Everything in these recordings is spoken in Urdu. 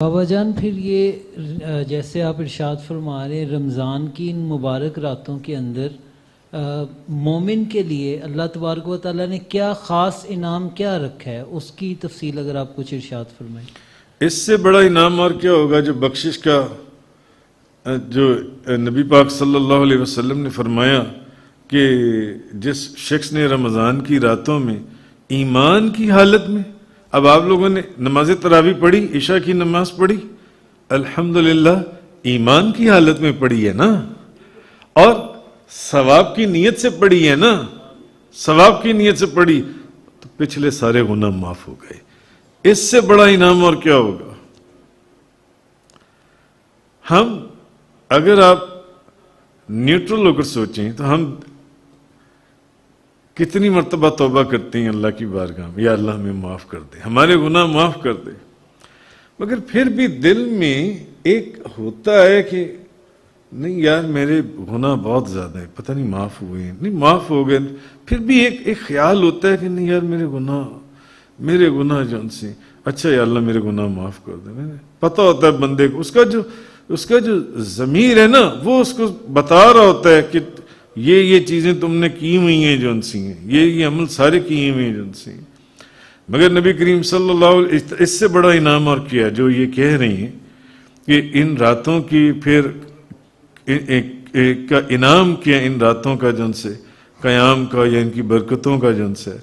بابا جان پھر یہ جیسے آپ ارشاد فرما رہے ہیں رمضان کی ان مبارک راتوں کے اندر مومن کے لیے اللہ تبارک و تعالیٰ نے کیا خاص انعام کیا رکھا ہے، اس کی تفصیل اگر آپ کچھ ارشاد فرمائیں۔ اس سے بڑا انعام اور کیا ہوگا جو بخشش کا جو نبی پاک صلی اللہ علیہ وسلم نے فرمایا کہ جس شخص نے رمضان کی راتوں میں ایمان کی حالت میں، اب آپ لوگوں نے نماز تراویح پڑھی، عشاء کی نماز پڑھی، الحمدللہ ایمان کی حالت میں پڑھی ہے نا، اور ثواب کی نیت سے پڑھی ہے نا، ثواب کی نیت سے پڑھی تو پچھلے سارے گناہ معاف ہو گئے۔ اس سے بڑا انعام اور کیا ہوگا؟ ہم اگر آپ نیوٹرل ہو کر سوچیں تو ہم کتنی مرتبہ توبہ کرتے ہیں اللہ کی بارگاہ میں، یا اللہ ہمیں معاف کر دے، ہمارے گناہ معاف کر دے، مگر پھر بھی دل میں ایک ہوتا ہے کہ نہیں یار میرے گناہ بہت زیادہ ہیں، پتہ نہیں معاف ہوئے ہیں، نہیں معاف ہو گئے، پھر بھی ایک خیال ہوتا ہے کہ نہیں یار میرے گناہ جو ان سے، اچھا یا اللہ میرے گناہ معاف کر دے۔ پتہ ہوتا ہے بندے کو، اس کا جو ضمیر ہے نا وہ اس کو بتا رہا ہوتا ہے کہ یہ چیزیں تم نے کی ہوئی ہیں جو ان سے ہیں، یہ عمل سارے کیے ہوئے ہیں جو ان سے ہیں، مگر نبی کریم صلی اللہ علیہ وسلم اس سے بڑا انعام اور کیا جو یہ کہہ رہی ہیں کہ ان راتوں کی پھر کا انعام کیا، ان راتوں کا جن سے قیام کا یا ان کی برکتوں کا جن سے،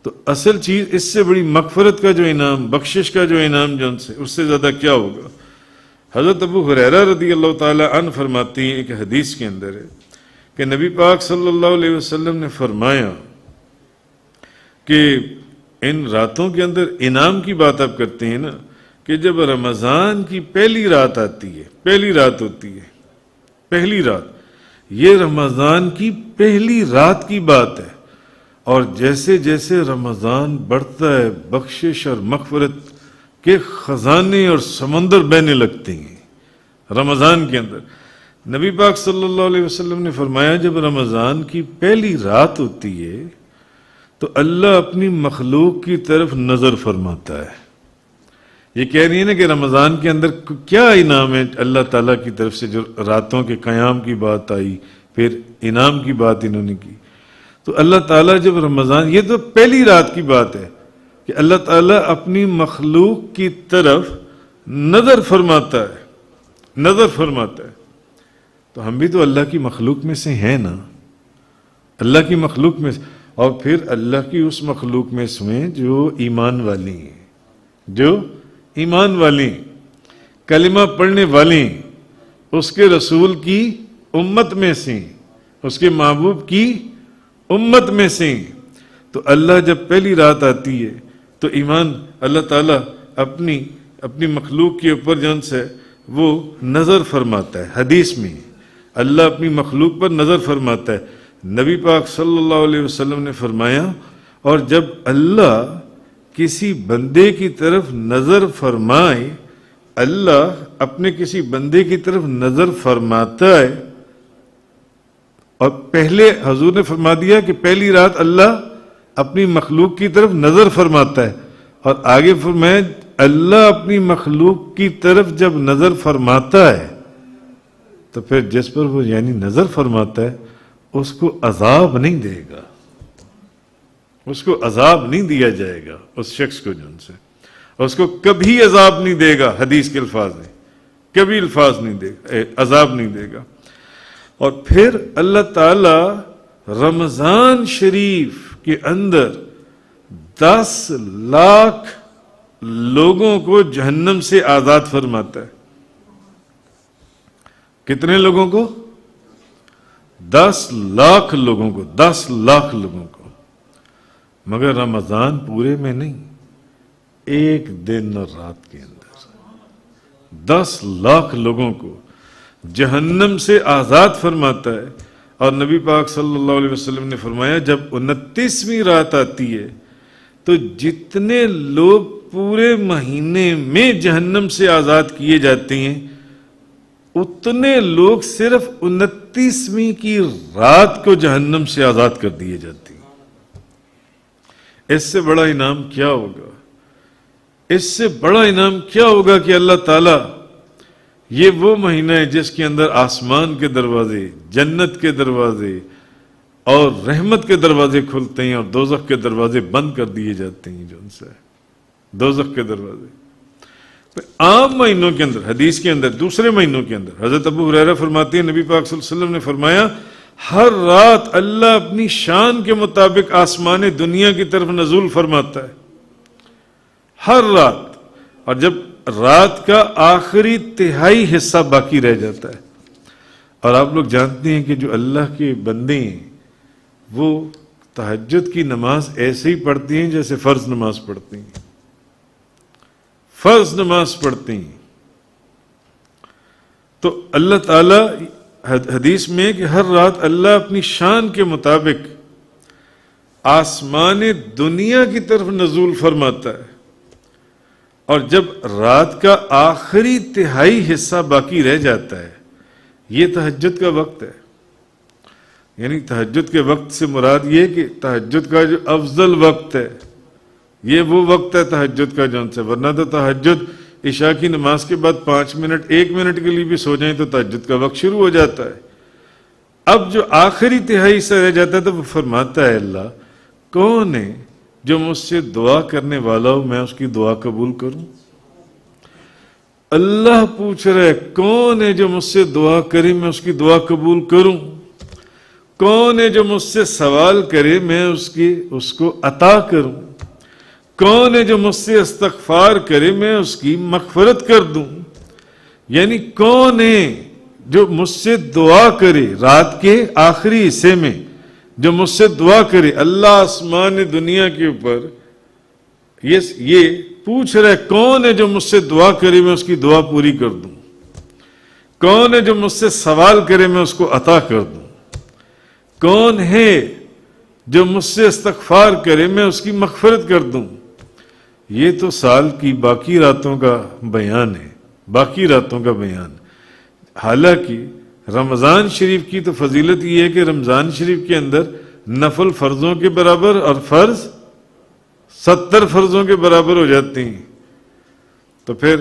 تو اصل چیز اس سے بڑی مغفرت کا جو انعام، بخشش کا جو انعام جن سے، اس سے زیادہ کیا ہوگا؟ حضرت ابو ہریرہ رضی اللہ تعالی عنہ فرماتی ہیں، ایک حدیث کے اندر ہے کہ نبی پاک صلی اللہ علیہ وسلم نے فرمایا کہ ان راتوں کے اندر انعام کی بات آپ کرتے ہیں نا، کہ جب رمضان کی پہلی رات آتی ہے، پہلی رات ہوتی ہے، پہلی رات، یہ رمضان کی پہلی رات کی بات ہے، اور جیسے جیسے رمضان بڑھتا ہے بخشش اور مغفرت کے خزانے اور سمندر بہنے لگتے ہیں رمضان کے اندر۔ نبی پاک صلی اللہ علیہ وسلم نے فرمایا جب رمضان کی پہلی رات ہوتی ہے تو اللہ اپنی مخلوق کی طرف نظر فرماتا ہے۔ یہ کہہ رہی ہے نا کہ رمضان کے اندر کیا انعام ہے اللہ تعالیٰ کی طرف سے، جو راتوں کے قیام کی بات آئی، پھر انعام کی بات انہوں نے کی، تو اللہ تعالیٰ جب رمضان، یہ تو پہلی رات کی بات ہے کہ اللہ تعالیٰ اپنی مخلوق کی طرف نظر فرماتا ہے، نظر فرماتا ہے۔ تو ہم بھی تو اللہ کی مخلوق میں سے ہیں نا، اللہ کی مخلوق میں سے، اور پھر اللہ کی اس مخلوق میں سے جو ایمان والی ہیں، جو ایمان والی ہیں، کلمہ پڑھنے والی ہیں، اس کے رسول کی امت میں سے، اس کے محبوب کی امت میں سے، تو اللہ جب پہلی رات آتی ہے تو ایمان اللہ تعالیٰ اپنی مخلوق کے اوپر جن سے وہ نظر فرماتا ہے۔ حدیث میں اللہ اپنی مخلوق پر نظر فرماتا ہے۔ نبی پاک صلی اللہ علیہ وسلم نے فرمایا، اور جب اللہ کسی بندے کی طرف نظر فرمائے، اللہ اپنے کسی بندے کی طرف نظر فرماتا ہے، اور پہلے حضور نے فرما دیا کہ پہلی رات اللہ اپنی مخلوق کی طرف نظر فرماتا ہے، اور آگے فرمایا اللہ اپنی مخلوق کی طرف جب نظر فرماتا ہے تو پھر جس پر وہ یعنی نظر فرماتا ہے اس کو عذاب نہیں دے گا، اس کو عذاب نہیں دیا جائے گا، اس شخص کو جن سے اس کو کبھی عذاب نہیں دے گا، حدیث کے الفاظ ہیں، کبھی الفاظ نہیں دے گا، عذاب نہیں دے گا۔ اور پھر اللہ تعالی رمضان شریف کے اندر 10 لاکھ لوگوں کو جہنم سے آزاد فرماتا ہے۔ کتنے لوگوں کو؟ 10 لاکھ لوگوں کو، 10 لاکھ لوگوں کو، مگر رمضان پورے میں نہیں، ایک دن اور رات کے اندر 10 لاکھ لوگوں کو جہنم سے آزاد فرماتا ہے۔ اور نبی پاک صلی اللہ علیہ وسلم نے فرمایا جب 29ویں رات آتی ہے تو جتنے لوگ پورے مہینے میں جہنم سے آزاد کیے جاتے ہیں اتنے لوگ صرف 29ویں کی رات کو جہنم سے آزاد کر دیے جاتے ہیں۔ اس سے بڑا انعام کیا ہوگا؟ اس سے بڑا انعام کیا ہوگا کہ اللہ تعالیٰ یہ وہ مہینہ ہے جس کے اندر آسمان کے دروازے، جنت کے دروازے اور رحمت کے دروازے کھلتے ہیں اور دوزخ کے دروازے بند کر دیے جاتے ہیں. جو ان سے دوزخ کے دروازے عام مہینوں کے اندر، حدیث کے اندر دوسرے مہینوں کے اندر حضرت ابو ہریرہ فرماتے ہیں نبی پاک صلی اللہ علیہ وسلم نے فرمایا ہر رات اللہ اپنی شان کے مطابق آسمان دنیا کی طرف نزول فرماتا ہے، ہر رات. اور جب رات کا آخری تہائی حصہ باقی رہ جاتا ہے، اور آپ لوگ جانتے ہیں کہ جو اللہ کے بندے ہیں وہ تہجد کی نماز ایسے ہی پڑھتی ہیں جیسے فرض نماز پڑھتی ہیں، فرض نماز پڑھتی ہیں. تو اللہ تعالیٰ حدیث میں کہ ہر رات اللہ اپنی شان کے مطابق آسمان دنیا کی طرف نزول فرماتا ہے، اور جب رات کا آخری تہائی حصہ باقی رہ جاتا ہے یہ تہجد کا وقت ہے. یعنی تہجد کے وقت سے مراد یہ کہ تہجد کا جو افضل وقت ہے یہ وہ وقت ہے تہجد کا جون سے، ورنہ تو تہجد عشاء کی نماز کے بعد 5 منٹ 1 منٹ کے لیے بھی سو جائیں تو تہجد کا وقت شروع ہو جاتا ہے. اب جو آخری تہائی سے رہ جاتا ہے تو وہ فرماتا ہے اللہ کون ہے جو مجھ سے دعا کرنے والا ہو میں اس کی دعا قبول کروں. اللہ پوچھ رہا ہے کون ہے جو مجھ سے دعا کرے میں اس کی دعا قبول کروں، کون ہے جو مجھ سے سوال کرے میں اس کو عطا کروں، کون ہے جو مجھ سے استغفار کرے میں اس کی مغفرت کر دوں. یعنی کون ہے جو مجھ سے دعا کرے رات کے آخری حصے میں، جو مجھ سے دعا کرے. اللہ آسمان دنیا کے اوپر یہ پوچھ رہا ہے کون ہے جو مجھ سے دعا کرے میں اس کی دعا پوری کر دوں، کون ہے جو مجھ سے سوال کرے میں اس کو عطا کر دوں، کون ہے جو مجھ سے استغفار کرے میں اس کی مغفرت کر دوں. یہ تو سال کی باقی راتوں کا بیان ہے، باقی راتوں کا بیان. حالانکہ رمضان شریف کی تو فضیلت یہ ہے کہ رمضان شریف کے اندر نفل فرضوں کے برابر اور فرض 70 فرضوں کے برابر ہو جاتے ہیں. تو پھر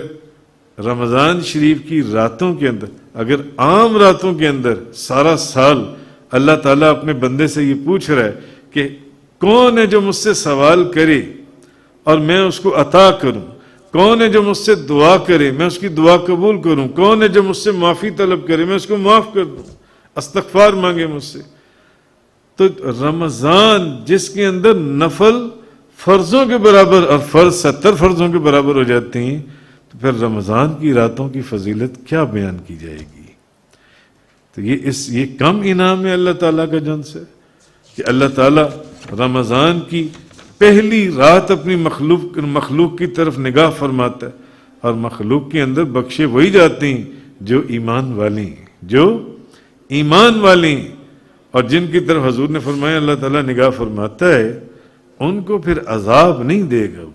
رمضان شریف کی راتوں کے اندر اگر عام راتوں کے اندر سارا سال اللہ تعالیٰ اپنے بندے سے یہ پوچھ رہا ہے کہ کون ہے جو مجھ سے سوال کرے اور میں اس کو عطا کروں، کون ہے جو مجھ سے دعا کرے میں اس کی دعا قبول کروں، کون ہے جو مجھ سے معافی طلب کرے میں اس کو معاف کر دوں، استغفار مانگے مجھ سے. تو رمضان جس کے اندر نفل فرضوں کے برابر اور فرض 70 فرضوں کے برابر ہو جاتے ہیں، تو پھر رمضان کی راتوں کی فضیلت کیا بیان کی جائے گی. تو یہ کم انعام ہے اللہ تعالیٰ کا جن سے کہ اللہ تعالیٰ رمضان کی پہلی رات اپنی مخلوق کی طرف نگاہ فرماتا ہے، اور مخلوق کے اندر بخشے وہی جاتے ہیں جو ایمان والے ہیں، جو ایمان والے ہیں. اور جن کی طرف حضور نے فرمایا اللہ تعالیٰ نگاہ فرماتا ہے ان کو پھر عذاب نہیں دے گا.